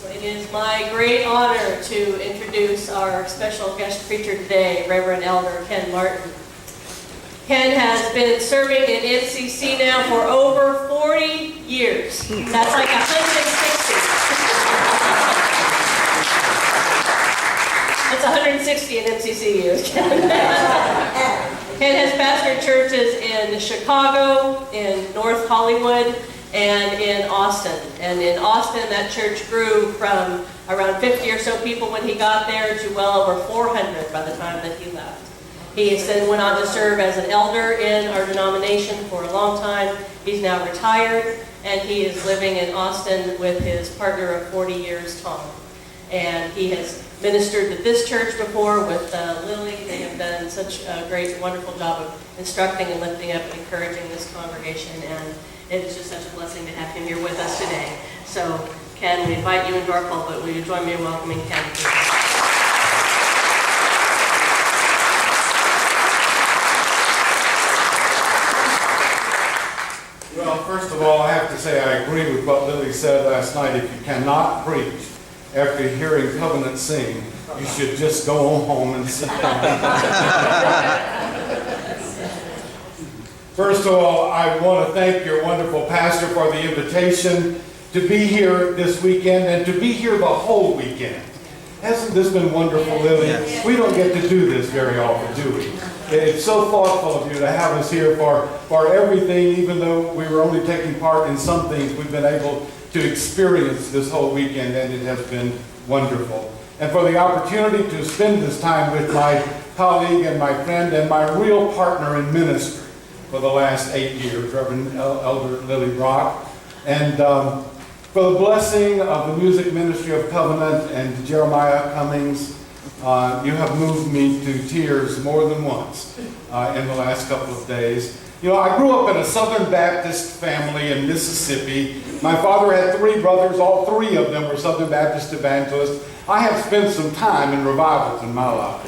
It is my great honor to introduce our special guest preacher today, Reverend Elder Ken Martin. Ken has been serving in MCC now for over 40 years. That's like 160. That's 160 in MCC years, Ken. Ken has pastored churches in Chicago, in North Hollywood, and in Austin. And in Austin, that church grew from around 50 or so people when he got there to well over 400 by the time that he left. He then went on to serve as an elder in our denomination for a long time. He's now retired, and he is living in Austin with his partner of 40 years, Tom. And he has ministered at this church before with Lily. They have done such a great, wonderful job of instructing and lifting up and encouraging this congregation, and it is just such a blessing to have him here with us today. So, Ken, we invite you into our pulpit. Will you join me in welcoming Ken? Well, first of all, I have to say I agree with what Lily said last night. If you cannot preach after hearing Covenant sing, you should just go home and sit down. First of all, I want to thank your wonderful pastor for the invitation to be here this weekend and to be here the whole weekend. Hasn't this been wonderful, Lily? Yes. We don't get to do this very often, do we? It's so thoughtful of you to have us here for everything, even though we were only taking part in some things. We've been able to experience this whole weekend, and it has been wonderful. And for the opportunity to spend this time with my colleague and my friend and my real partner in ministry for the last 8 years, Reverend Elder Lily Brock, and for the blessing of the music ministry of Covenant and Jeremiah Cummings. You have moved me to tears more than once in the last couple of days. You know, I grew up in a Southern Baptist family in Mississippi. My father had 3 brothers. All 3 of them were Southern Baptist evangelists. I have spent some time in revivals in my life.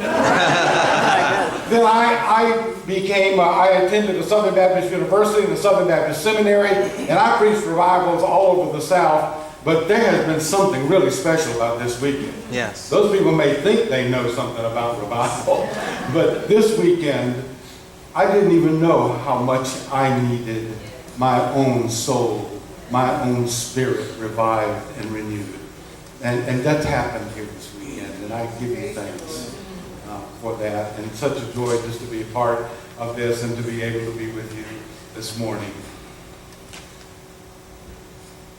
Then I attended a Southern Baptist University and a Southern Baptist Seminary, and I preached revivals all over the South. But there has been something really special about this weekend. Yes. Those people may think they know something about revival, but this weekend, I didn't even know how much I needed my own soul, my own spirit revived and renewed. And that's happened here this weekend, and I give you thanks for that. And it's such a joy just to be a part of this and to be able to be with you this morning.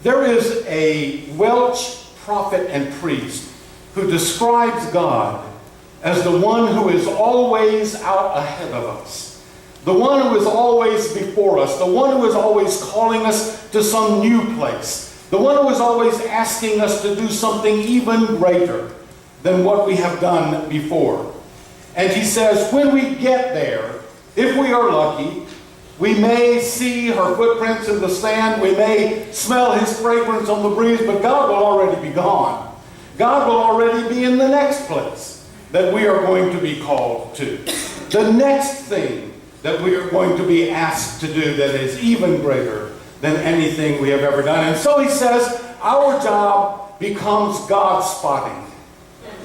There is a Welsh prophet and priest who describes God as the one who is always out ahead of us, the one who is always before us, the one who is always calling us to some new place, the one who is always asking us to do something even greater than what we have done before. And he says, when we get there, if we are lucky, we may see her footprints in the sand. We may smell his fragrance on the breeze, but God will already be gone. God will already be in the next place that we are going to be called to. The next thing that we are going to be asked to do that is even greater than anything we have ever done. And so he says, our job becomes God spotting.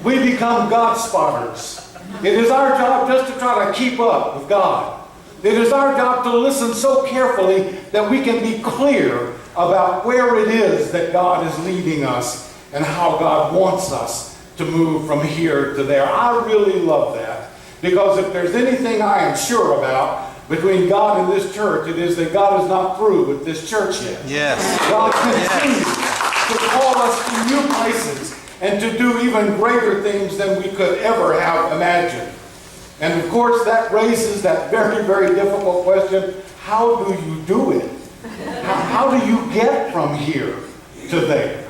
We become God spotters. It is our job just to try to keep up with God. It is our job to listen so carefully that we can be clear about where it is that God is leading us and how God wants us to move from here to there. I really love that, because if there's anything I am sure about between God and this church, it is that God is not through with this church yet. Yes. God continues to call us to new places and to do even greater things than we could ever have imagined. And of course, that raises that very, very difficult question: how do you do it? How do you get from here to there?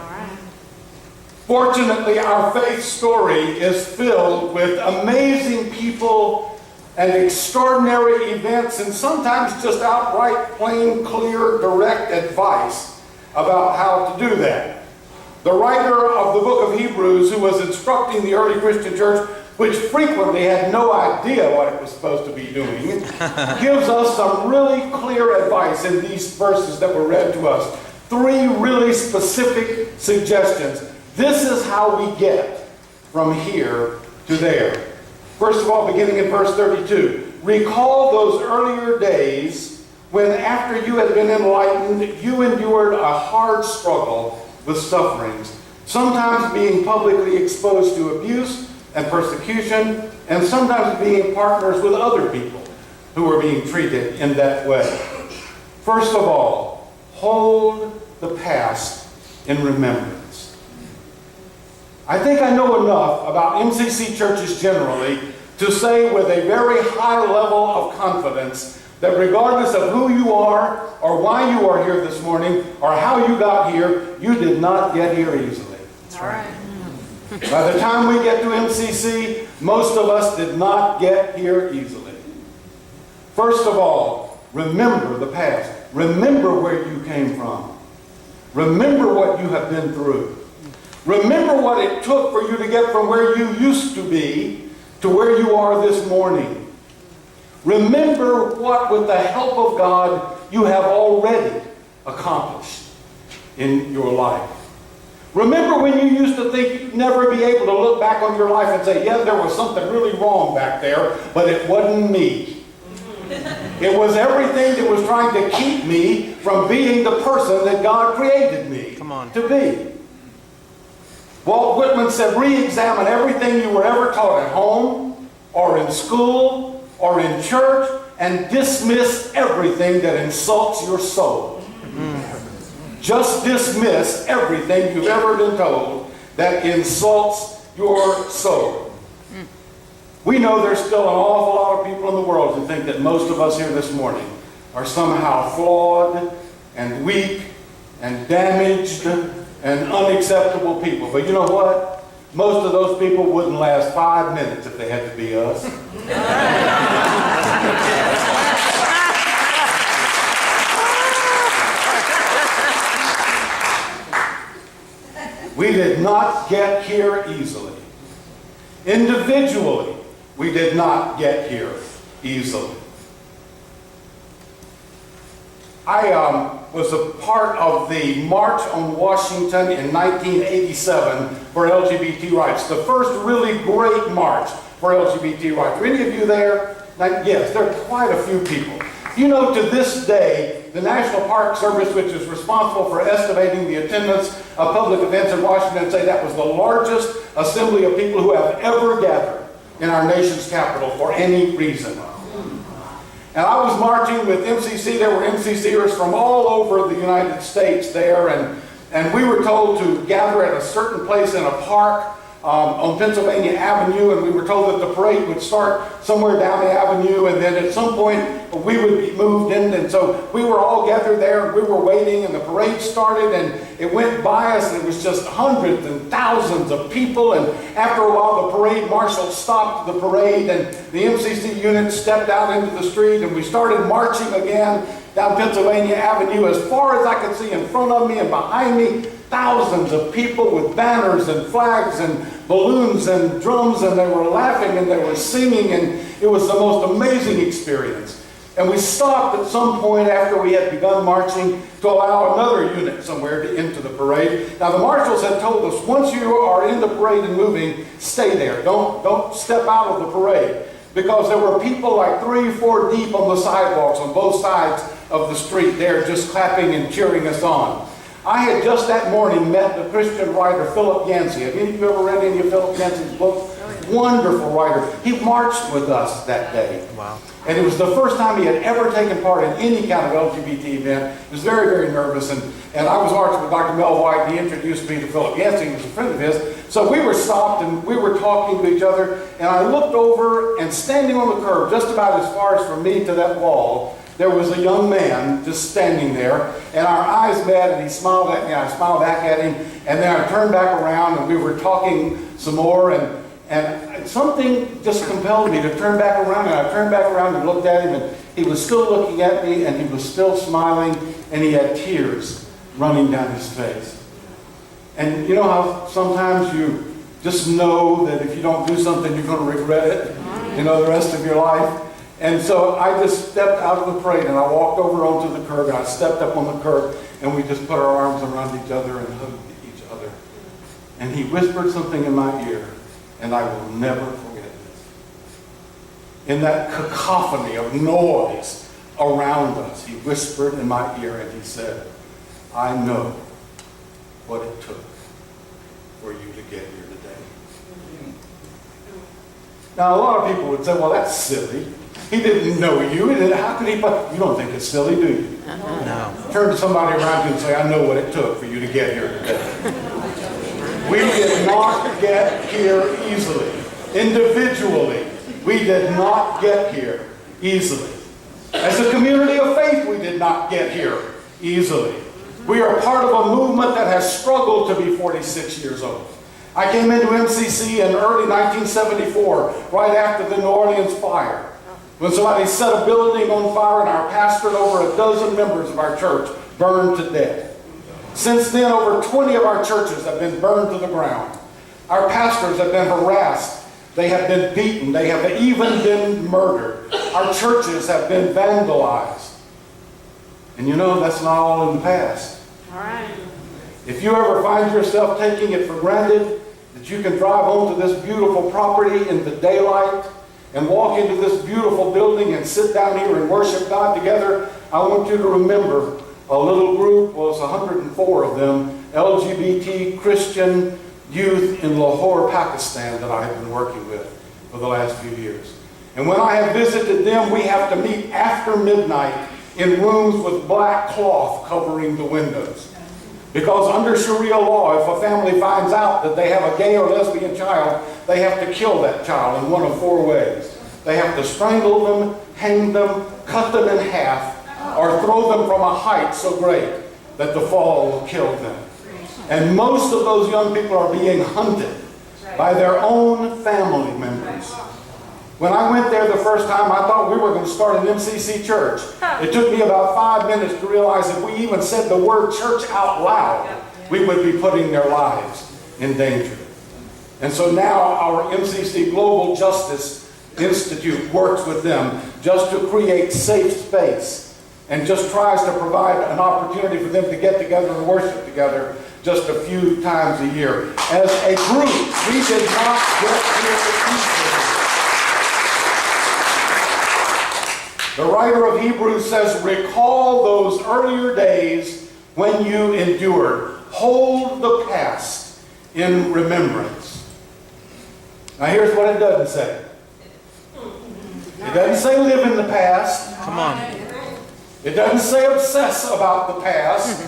Fortunately, our faith story is filled with amazing people and extraordinary events, and sometimes just outright, plain, clear, direct advice about how to do that. The writer of the book of Hebrews, who was instructing the early Christian church, which frequently had no idea what it was supposed to be doing, gives us some really clear advice in these verses that were read to us. 3 really specific suggestions This is how we get from here to there. First of all, beginning in verse 32, recall those earlier days when, after you had been enlightened, you endured a hard struggle with sufferings, sometimes being publicly exposed to abuse and persecution, and sometimes being partners with other people who were being treated in that way. First of all, hold the past in remembrance. I think I know enough about MCC churches generally to say with a very high level of confidence that regardless of who you are or why you are here this morning or how you got here, you did not get here easily. That's right. By the time we get to MCC, most of us did not get here easily. First of all, remember the past. Remember where you came from. Remember what you have been through. Remember what it took for you to get from where you used to be to where you are this morning. Remember what, with the help of God, you have already accomplished in your life. Remember when you used to think you'd never be able to look back on your life and say, yeah, there was something really wrong back there, but it wasn't me. It was everything that was trying to keep me from being the person that God created me to be. Walt Whitman said, re-examine everything you were ever taught at home or in school or in church and dismiss everything that insults your soul. Just dismiss everything you've ever been told that insults your soul. We know there's still an awful lot of people in the world who think that most of us here this morning are somehow flawed and weak and damaged and unacceptable people. But you know what? Most of those people wouldn't last 5 minutes if they had to be us. We did not get here easily. Individually, we did not get here easily. I was a part of the March on Washington in 1987 for LGBT rights. The first really great march for LGBT rights. Were any of you there? Yes, there are quite a few people. You know, to this day, the National Park Service, which is responsible for estimating the attendance of public events in Washington, say that was the largest assembly of people who have ever gathered in our nation's capital for any reason. And I was marching with MCC. There were MCCers from all over the United States there, and we were told to gather at a certain place in a park on Pennsylvania Avenue, and we were told that the parade would start somewhere down the avenue, and then at some point we would be moved in, and so we were all gathered there, and we were waiting, and the parade started, and it went by us, and it was just hundreds and thousands of people, and after a while the parade marshal stopped the parade, and the MCC unit stepped out into the street, and we started marching again down Pennsylvania Avenue. As far as I could see in front of me and behind me, thousands of people with banners and flags and balloons and drums, and they were laughing and they were singing, and it was the most amazing experience. And we stopped at some point after we had begun marching to allow another unit somewhere to enter the parade. Now the marshals had told us, once you are in the parade and moving, stay there. Don't step out of the parade. Because there were people like 3 or 4 deep on the sidewalks on both sides of the street there just clapping and cheering us on. I had just that morning met the Christian writer Philip Yancey. Have any of you ever read any of Philip Yancey's books? Wonderful writer. He marched with us that day. Wow. And it was the first time he had ever taken part in any kind of LGBT event. He was very, very nervous. And I was marching with Dr. Mel White. He introduced me to Philip Yancey. He was a friend of his. So we were stopped and we were talking to each other. And I looked over, and standing on the curb, just about as far as from me to that wall, there was a young man just standing there, and our eyes met, and he smiled at me, I smiled back at him, and then I turned back around, and we were talking some more, and something just compelled me to turn back around, and I turned back around and looked at him, and he was still looking at me, and he was still smiling, and he had tears running down his face. And you know how sometimes you just know that if you don't do something, you're going to regret it, you know, the rest of your life? And so I just stepped out of the parade, and I walked over onto the curb, and I stepped up on the curb, and we just put our arms around each other and hugged each other. And he whispered something in my ear, and I will never forget this. In that cacophony of noise around us, he whispered in my ear and he said, I know what it took for you to get here today. Now, a lot of people would say, well, that's silly. He didn't know you. How could he? But you don't think it's silly, do you? No. Turn to somebody around you and say, I know what it took for you to get here today. We did not get here easily. Individually, we did not get here easily. As a community of faith, we did not get here easily. We are part of a movement that has struggled to be 46 years old. I came into MCC in early 1974, right after the New Orleans fire, when somebody set a building on fire and our pastor and over a dozen members of our church burned to death. Since then, over 20 of our churches have been burned to the ground. Our pastors have been harassed. They have been beaten. They have even been murdered. Our churches have been vandalized. And you know, that's not all in the past. All right. If you ever find yourself taking it for granted that you can drive home to this beautiful property in the daylight and walk into this beautiful building and sit down here and worship God together, I want you to remember a little group, was 104 of them, LGBT Christian youth in Lahore, Pakistan, that I have been working with for the last few years. And when I have visited them, we have to meet after midnight in rooms with black cloth covering the windows. Because under Sharia law, if a family finds out that they have a gay or lesbian child, they have to kill that child in one of 4 ways. They have to strangle them, hang them, cut them in half, or throw them from a height so great that the fall will kill them. And most of those young people are being hunted by their own family members. When I went there the first time, I thought we were going to start an MCC church. It took me about 5 minutes to realize if we even said the word church out loud, we would be putting their lives in danger. And so now our MCC Global Justice Institute works with them just to create safe space and just tries to provide an opportunity for them to get together and worship together just a few times a year. As a group, we did not get here easily. The writer of Hebrews says, recall those earlier days when you endured. Hold the past in remembrance. Now here's what it doesn't say. It doesn't say live in the past. Come on. It doesn't say obsess about the past.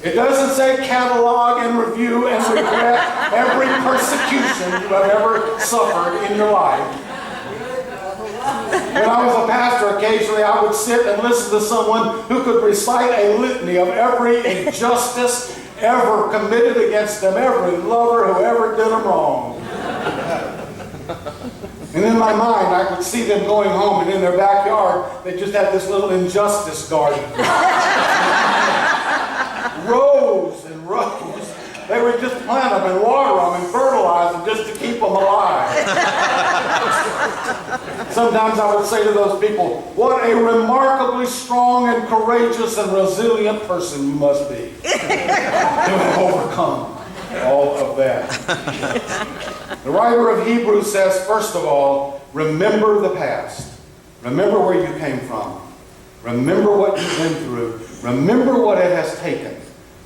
It doesn't say catalog and review and regret every persecution you have ever suffered in your life. When I was a pastor, occasionally I would sit and listen to someone who could recite a litany of every injustice ever committed against them, every lover who ever did them wrong. And in my mind, I could see them going home, and in their backyard, they just had this little injustice garden. Rows and rows. They would just plant them and water them and fertilize them just to keep them alive. Sometimes I would say to those people, what a remarkably strong and courageous and resilient person you must be to have overcome all of that. The writer of Hebrews says, first of all, remember the past. Remember where you came from. Remember what you've been through. Remember what it has taken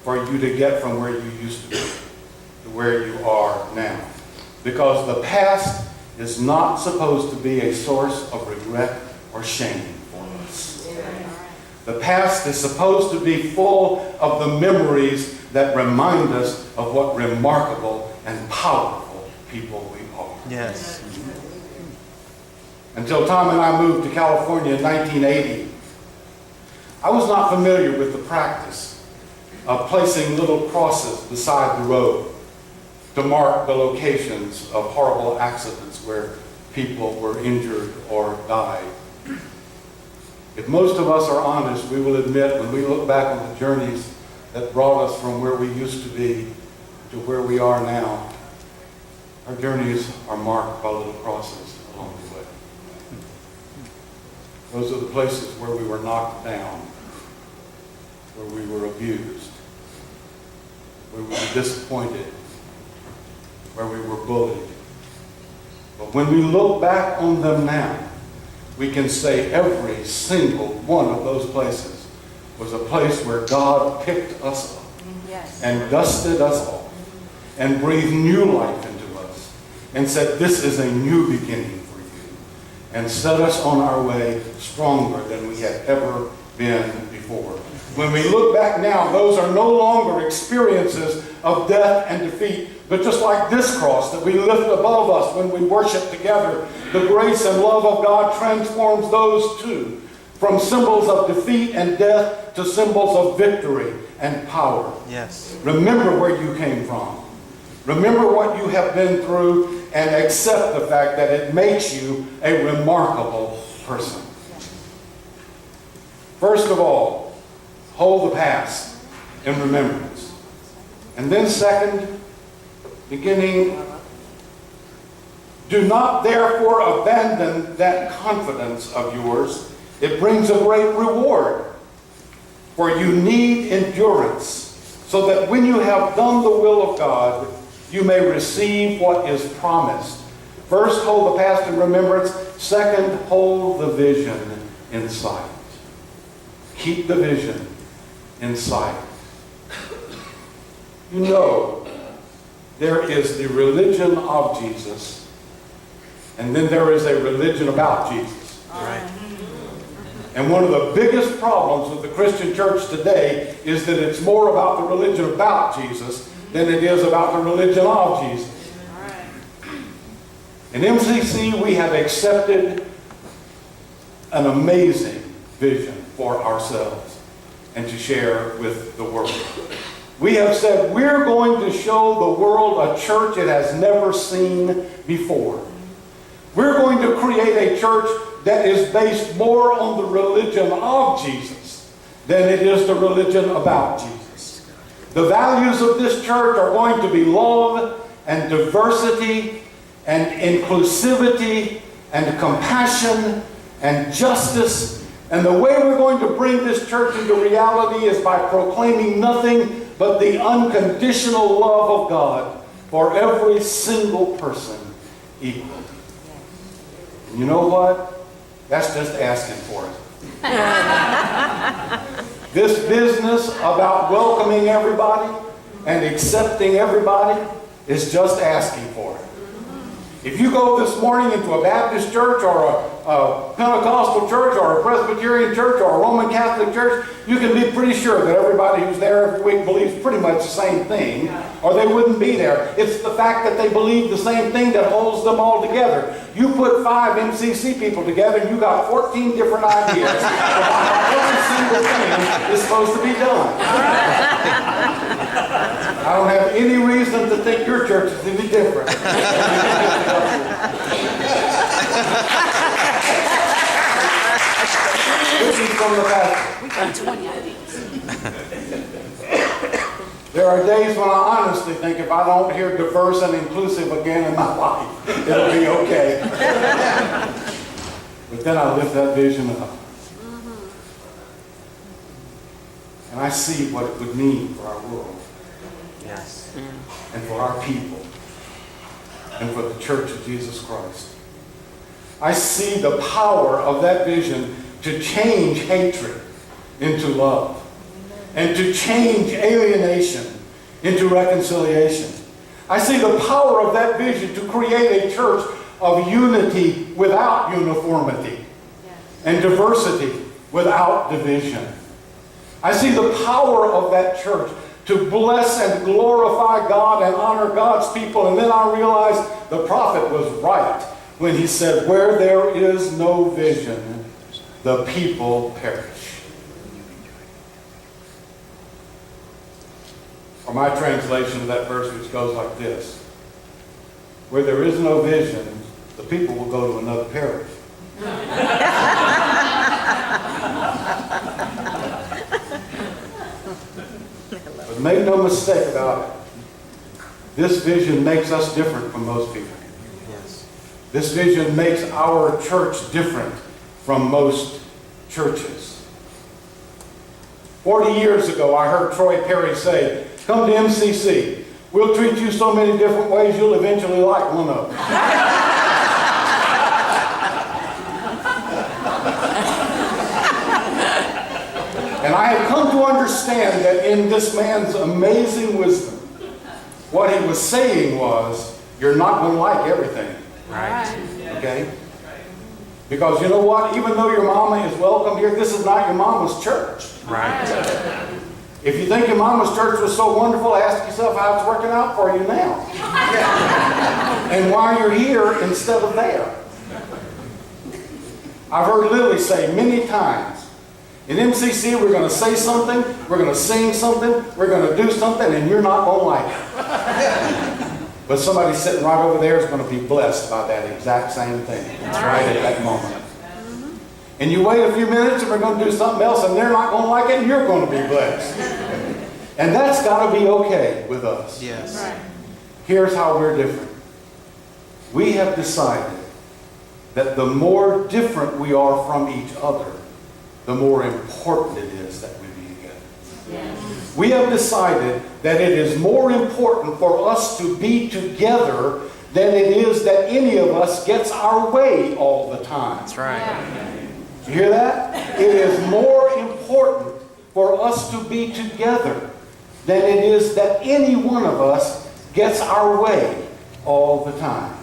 for you to get from where you used to be to where you are now. Because the past is not supposed to be a source of regret or shame for us. The past is supposed to be full of the memories that remind us of what remarkable and powerful people we are. Yes. Until Tom and I moved to California in 1980, I was not familiar with the practice of placing little crosses beside the road to mark the locations of horrible accidents where people were injured or died. If most of us are honest, we will admit when we look back on the journeys that brought us from where we used to be to where we are now, our journeys are marked by little crosses along the way. Those are the places where we were knocked down, where we were abused, where we were disappointed, where we were bullied. But when we look back on them now, we can say every single one of those places was a place where God picked us up and dusted us off and breathed new life into us and said, this is a new beginning for you, and set us on our way stronger than we had ever been before. When we look back now, those are no longer experiences of death and defeat, but just like this cross that we lift above us when we worship together, the grace and love of God transforms those too, from symbols of defeat and death to symbols of victory and power. Yes. Remember where you came from. Remember what you have been through, and accept the fact that it makes you a remarkable person. First of all, hold the past in remembrance. And then second, beginning, do not therefore abandon that confidence of yours. It brings a great reward. For you need endurance, so that when you have done the will of God, you may receive what is promised. First, hold the past in remembrance. Second, hold the vision in sight. Keep the vision in sight. You know, there is the religion of Jesus, and then there is a religion about Jesus. Right. And one of the biggest problems with the Christian church today is that it's more about the religion about Jesus than it is about the religion of Jesus. In MCC, we have accepted an amazing vision for ourselves and to share with the world. We have said we're going to show the world a church it has never seen before. We're going to create a church that is based more on the religion of Jesus than it is the religion about Jesus. The values of this church are going to be love and diversity and inclusivity and compassion and justice. And the way we're going to bring this church into reality is by proclaiming nothing but the unconditional love of God for every single person equal. And you know what? That's just asking for it. This business about welcoming everybody and accepting everybody is just asking for it. If you go this morning into a Baptist church or a Pentecostal church or a Presbyterian church or a Roman Catholic church, you can be pretty sure that everybody who's there every week believes pretty much the same thing, or they wouldn't be there. It's the fact that they believe the same thing that holds them all together. You put 5 MCC people together and you got 14 different ideas about how every single thing is supposed to be done. I don't have any reason to think your church is any different. This is from the pastor. We got 20 ideas. There are days when I honestly think if I don't hear diverse and inclusive again in my life, it'll be okay. But then I lift that vision up. And I see what it would mean for our world. Yes. And for our people. And for the Church of Jesus Christ. I see the power of that vision to change hatred into love. And to change alienation into reconciliation. I see the power of that vision to create a church of unity without uniformity. And diversity without division. I see the power of that church to bless and glorify God and honor God's people. And then I realized the prophet was right when he said, where there is no vision, the people perish. Or my translation of that verse, which goes like this. Where there is no vision, the people will go to another parish. But make no mistake about it. This vision makes us different from most people. Yes. This vision makes our church different from most churches. 40 years ago, I heard Troy Perry say Come to MCC. We'll treat you so many different ways, you'll eventually like one of them. And I have come to understand that in this man's amazing wisdom, what he was saying was, you're not going to like everything. Right. Okay? Because you know what? Even though your mama is welcome here, this is not your mama's church. Right. If you think your mama's church was so wonderful, ask yourself how it's working out for you now. And why you're here instead of there. I've heard Lily say many times, in MCC we're going to say something, we're going to sing something, we're going to do something, and you're not going to like it. But somebody sitting right over there is going to be blessed by that exact same thing. That's right at that moment. And you wait a few minutes and we're going to do something else and they're not going to like it and you're going to be blessed. And that's got to be okay with us. Yes. Right. Here's how we're different. We have decided that the more different we are from each other, the more important it is that we be together. Yes. We have decided that it is more important for us to be together than it is that any of us gets our way all the time. That's right. Yeah. You hear that? It is more important for us to be together than it is that any one of us gets our way all the time.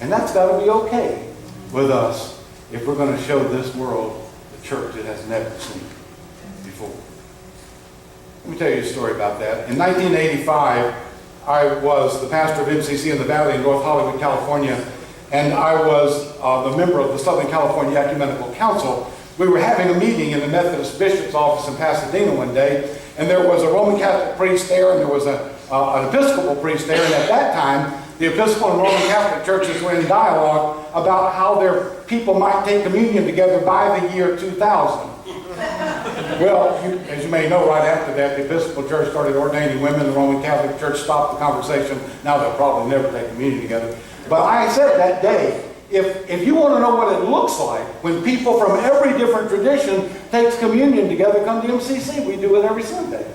And that's got to be okay with us if we're going to show this world the church it has never seen before. Let me tell you a story about that. In 1985, I was the pastor of MCC in the Valley in North Hollywood, California, and I was the member of the Southern California Ecumenical Council. We were having a meeting in the Methodist Bishop's office in Pasadena one day, and there was a Roman Catholic priest there, and there was an Episcopal priest there, and at that time, the Episcopal and Roman Catholic churches were in dialogue about how their people might take communion together by the year 2000. Well, as you may know, right after that, the Episcopal Church started ordaining women. The Roman Catholic Church stopped the conversation. Now they'll probably never take communion together. But I said that day, if you want to know what it looks like when people from every different tradition takes communion together, come to MCC. We do it every Sunday.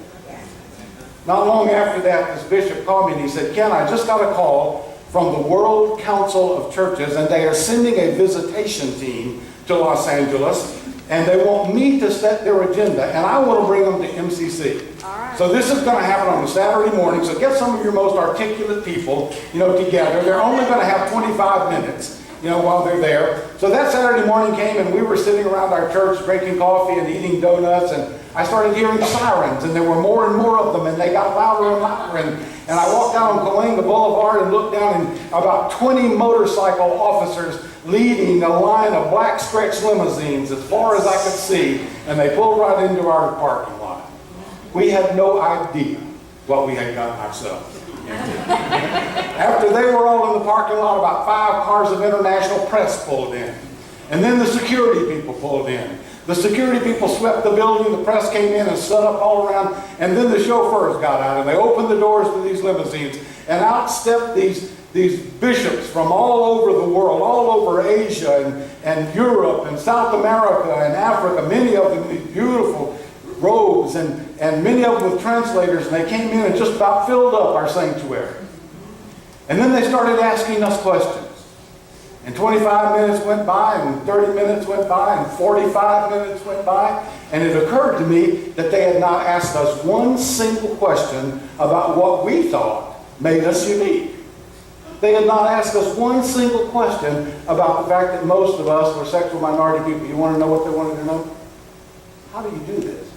Not long after that, this bishop called me and he said, Ken, I just got a call from the World Council of Churches, and they are sending a visitation team to Los Angeles, and they want me to set their agenda, and I want to bring them to MCC. All right. So this is going to happen on a Saturday morning, so get some of your most articulate people, together. They're only going to have 25 minutes, while they're there. So that Saturday morning came, and we were sitting around our church drinking coffee and eating donuts, and I started hearing sirens, and there were more and more of them, and they got louder and louder. And I walked down Cahuenga Boulevard and looked down, and about 20 motorcycle officers leading a line of black stretch limousines as far as I could see, and they pulled right into our parking lot. We had no idea what we had gotten ourselves into. After they were all in the parking lot, about 5 cars of international press pulled in. And then the security people pulled in. The security people swept the building, the press came in and set up all around, and then the chauffeurs got out, and they opened the doors to these limousines, and out stepped these bishops from all over the world, all over Asia and Europe and South America and Africa, many of them with beautiful robes, and many of them with translators, and they came in and just about filled up our sanctuary. And then they started asking us questions. And 25 minutes went by, and 30 minutes went by, and 45 minutes went by, and it occurred to me that they had not asked us one single question about what we thought made us unique. They had not asked us one single question about the fact that most of us were sexual minority people. You want to know what they wanted to know? How do you do this?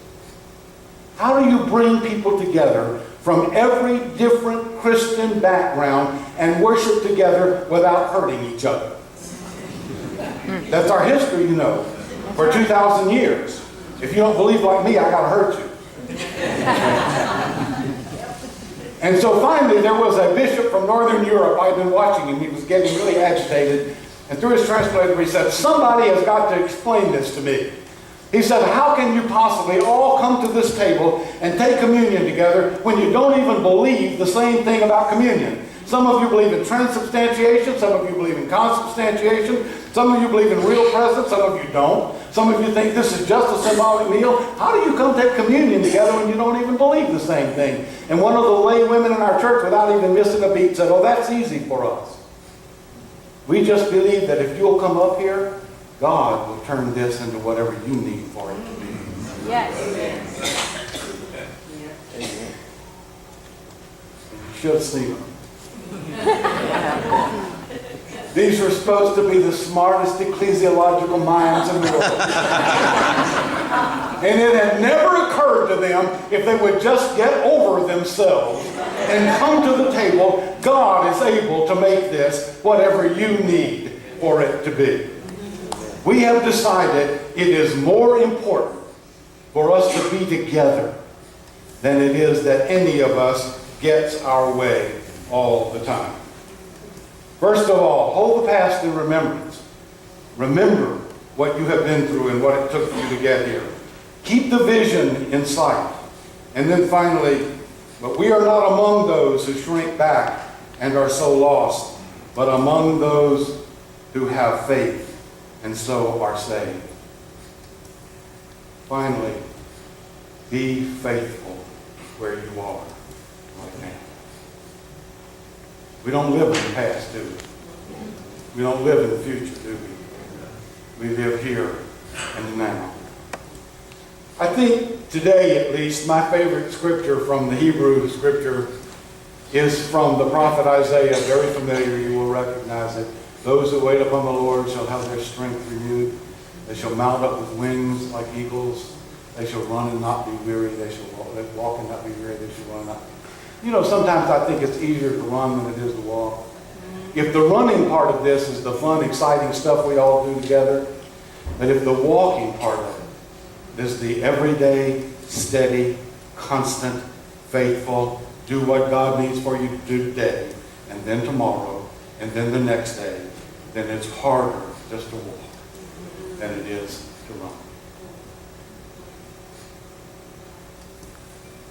How do you bring people together from every different Christian background and worship together without hurting each other? That's our history, for 2,000 years. If you don't believe like me, I got to hurt you. And so finally, there was a bishop from Northern Europe. I'd been watching him. He was getting really agitated. And through his translator, he said, somebody has got to explain this to me. He said, how can you possibly all come to this table and take communion together when you don't even believe the same thing about communion? Some of you believe in transubstantiation. Some of you believe in consubstantiation. Some of you believe in real presence. Some of you don't. Some of you think this is just a symbolic meal. How do you come take communion together when you don't even believe the same thing? And one of the lay women in our church, without even missing a beat, said, oh, that's easy for us. We just believe that if you'll come up here, God will turn this into whatever you need for it to be. Yes. You should have seen them. These are supposed to be the smartest ecclesiological minds in the world. And it had never occurred to them, if they would just get over themselves and come to the table, God is able to make this whatever you need for it to be. We have decided it is more important for us to be together than it is that any of us gets our way all the time. First of all, hold the past in remembrance. Remember what you have been through and what it took for you to get here. Keep the vision in sight. And then finally, but we are not among those who shrink back and are so lost, but among those who have faith and so are saved. Finally, be faithful where you are right now. We don't live in the past, do we? We don't live in the future, do we? We live here and now. I think today, at least, my favorite scripture from the Hebrew scripture is from the prophet Isaiah. Very familiar, you will recognize it. Those who wait upon the Lord shall have their strength renewed. They shall mount up with wings like eagles. They shall run and not be weary. They shall walk and not be weary. They shall run and not be. You know, sometimes I think it's easier to run than it is to walk. If the running part of this is the fun, exciting stuff we all do together, but if the walking part of it is the everyday, steady, constant, faithful, do what God needs for you to do today, and then tomorrow, and then the next day, then it's harder just to walk than it is to run.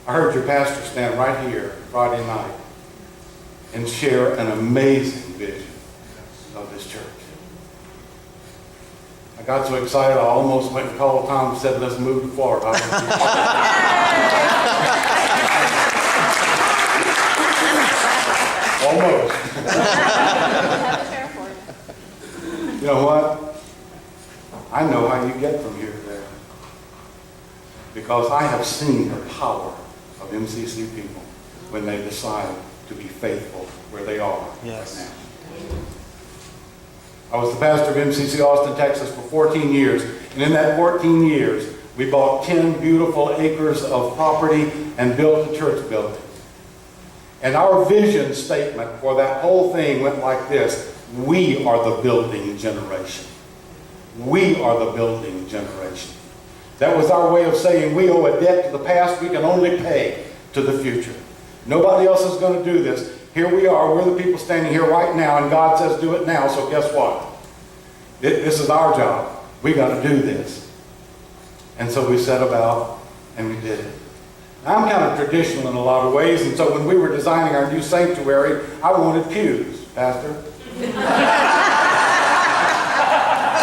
I heard your pastor stand right here Friday night and share an amazing vision of this church. I got so excited I almost went and called Tom and said, let's move to Florida. Almost. You know what? I know how you get from here to there. Because I have seen the power of MCC people when they decide to be faithful where they are right now. I was the pastor of MCC Austin, Texas for 14 years. And in that 14 years, we bought 10 beautiful acres of property and built a church building. And our vision statement for that whole thing went like this: we are the building generation. We are the building generation. That was our way of saying we owe a debt to the past we can only pay to the future. Nobody else is going to do this. Here we are, we're the people standing here right now, and God says do it now, so guess what? This is our job. We got to do this. And so we set about and we did it. I'm kind of traditional in a lot of ways, and so when we were designing our new sanctuary, I wanted pews, Pastor.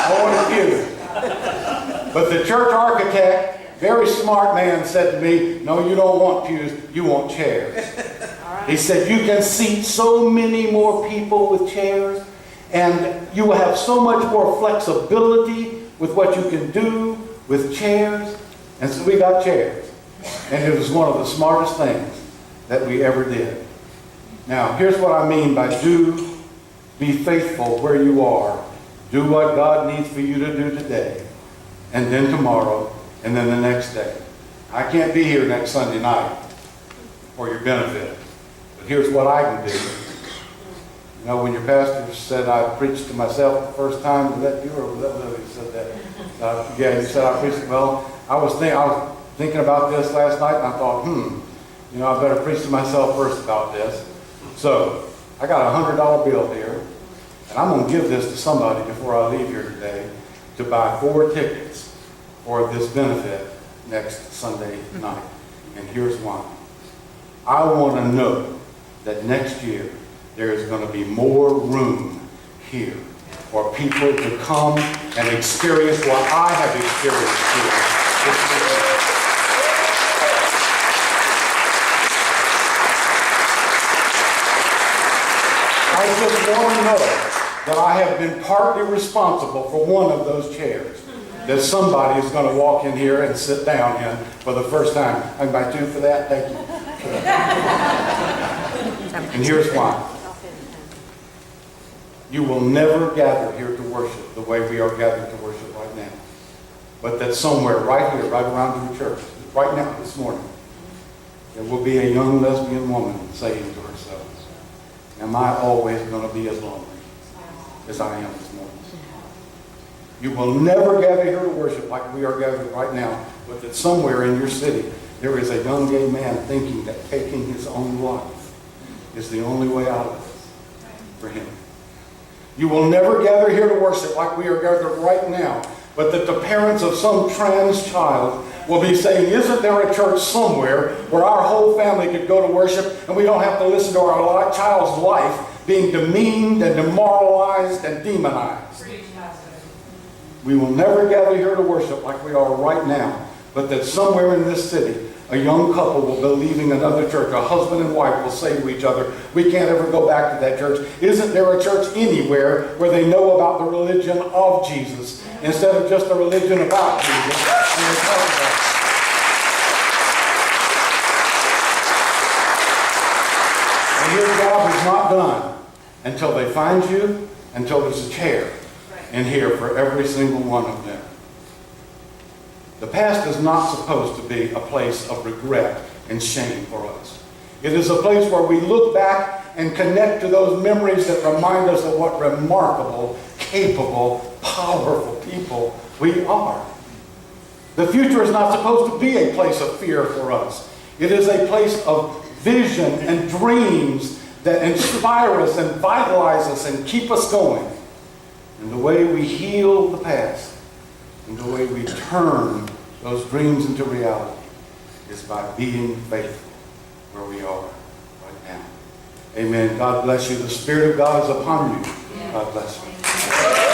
I wanted pews. But the church architect, very smart man, said to me, no, you don't want pews, you want chairs. He said, you can seat so many more people with chairs, and you will have so much more flexibility with what you can do with chairs. And so we got chairs. And it was one of the smartest things that we ever did. Now, here's what I mean by be faithful where you are. Do what God needs for you to do today, and then tomorrow, and then the next day. I can't be here next Sunday night for your benefit, but here's what I can do. You know, when your pastor said I preached to myself the first time, was that you or was that Lily who said that? Yeah, he said I preached. Well, I was thinking about this last night, and I thought, you know, I better preach to myself first about this. So I got a $100 bill here, and I'm going to give this to somebody before I leave here today to buy 4 tickets for this benefit next Sunday night. And here's why. I want to know that next year there is going to be more room here for people to come and experience what I have experienced here this weekend. I just want to know that I have been partly responsible for one of those chairs that somebody is going to walk in here and sit down in for the first time. I invite you for that. Thank you. And here's why. You will never gather here to worship the way we are gathered to worship right now. But that somewhere right here, right around your church, right now, this morning, there will be a young lesbian woman saying to herself, am I always going to be as lonely as I am this morning? You will never gather here to worship like we are gathered right now, but that somewhere in your city there is a young gay man thinking that taking his own life is the only way out of it for him. You will never gather here to worship like we are gathered right now, but that the parents of some trans child will be saying, isn't there a church somewhere where our whole family could go to worship and we don't have to listen to our child's life being demeaned and demoralized and demonized? We will never gather here to worship like we are right now, but that somewhere in this city, a young couple will be leaving another church. A husband and wife will say to each other, we can't ever go back to that church. Isn't there a church anywhere where they know about the religion of Jesus instead of just the religion about Jesus? And they talk about it. And your job is not done until they find you, until there's a chair in here for every single one of them. The past is not supposed to be a place of regret and shame for us. It is a place where we look back and connect to those memories that remind us of what remarkable, capable, powerful people we are. The future is not supposed to be a place of fear for us. It is a place of vision and dreams that inspire us and vitalize us and keep us going. And the way we heal the past and the way we turn those dreams into reality is by being faithful where we are right now. Amen. God bless you. The Spirit of God is upon you. God bless you.